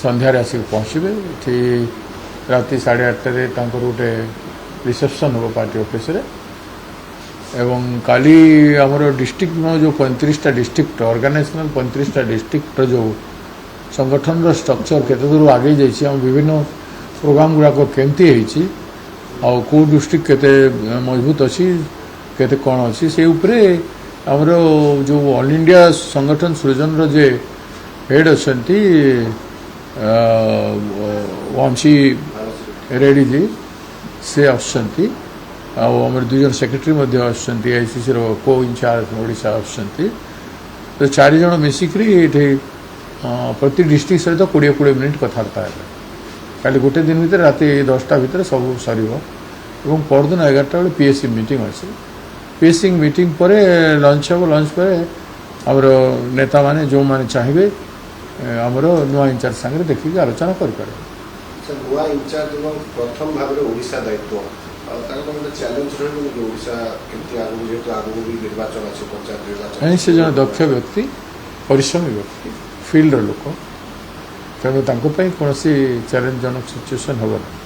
ସନ୍ଧ୍ୟାରେ ଆସିକି ପହଞ୍ଚିବେ। ଏଠି ରାତି 8:30ରେ ତାଙ୍କର ଗୋଟେ ରିସେପ୍ସନ୍ ହେବ ପାର୍ଟି ଅଫିସରେ। ଏବଂ କାଲି ଆମର ଡିଷ୍ଟ୍ରିକ୍ଟ ଯେଉଁ 35ଟା ଡିଷ୍ଟ୍ରିକ୍ଟ ଅର୍ଗାନାଇଜେସନାଲ 35ଟା ଡିଷ୍ଟ୍ରିକ୍ଟର ଯେଉଁ ସଂଗଠନର ଷ୍ଟ୍ରକ୍ଚର କେତେ ଦୂର ଆଗେଇ ଯାଇଛି, ଆମ ବିଭିନ୍ନ ପ୍ରୋଗ୍ରାମ ଗୁଡ଼ାକ କେମିତି ହେଇଛି, ଆଉ କେଉଁ ଡିଷ୍ଟ୍ରିକ୍ଟ କେତେ ମଜବୁତ ଅଛି, କେତେ କ'ଣ ଅଛି, ସେ ଉପରେ ଆମର ଯେଉଁ ଅଲ୍ ଇଣ୍ଡିଆ ସଂଗଠନ ସୃଜନର ଯେ ହେଡ୍ ଅଛନ୍ତି ୱାମସି ରେଡ୍ଡିଜୀ, ସେ ଆସୁଛନ୍ତି। ଆଉ ଆମର 2 ଜଣ ସେକ୍ରେଟାରୀ ମଧ୍ୟ ଆସୁଛନ୍ତି, AICCର କୋ ଇନଚାର୍ଜ ଓଡ଼ିଶା ଆସୁଛନ୍ତି। ତ 4 ଜଣ ମିଶିକରି ଏଠି ପ୍ରତି ଡିଷ୍ଟ୍ରିକ୍ଟ ସହିତ 20-20 ମିନିଟ୍ କଥାବାର୍ତ୍ତା ହେବେ। କାଲି ଗୋଟେ ଦିନ ଭିତରେ ରାତି 10ଟା ଭିତରେ ସବୁ ସରିବ। ଏବଂ ପରଦିନ 11ଟା ବେଳେ PSC ମିଟିଂ ଅଛି। PSC ମିଟିଂ ପରେ ଲଞ୍ଚ ହେବ। ଲଞ୍ଚ ପରେ ଆମର ନେତାମାନେ ଯେଉଁମାନେ ଚାହିଁବେ ଆମର ନୂଆ ଇନଚାର୍ଜ ସାଙ୍ଗରେ ଦେଖିକି ଆଲୋଚନା କରିପାରିବେ। ନୂଆ ଇନଚାର୍ଜ ଏବଂ ପ୍ରଥମ ଭାବରେ ଓଡ଼ିଶା ଦାୟିତ୍ୱ ତାଙ୍କର ଗୋଟେ ଚ୍ୟାଲେଞ୍ଜ ରହିବ କି ଓଡ଼ିଶା କେମିତି ଆଗକୁ, ଯେହେତୁ ଆଗକୁ ବି ନିର୍ବାଚନ ଅଛି, ପଞ୍ଚାୟତ ନିର୍ବାଚନ। ସେ ଜଣେ ଦକ୍ଷ ବ୍ୟକ୍ତି, ପରିଶ୍ରମୀ ବ୍ୟକ୍ତି, ଫିଲ୍ଡର ଲୋକ, ତେଣୁ ତାଙ୍କ ପାଇଁ କୌଣସି ଚ୍ୟାଲେଞ୍ଜଜନକ ସିଚୁଏସନ୍ ହେବ ନାହିଁ।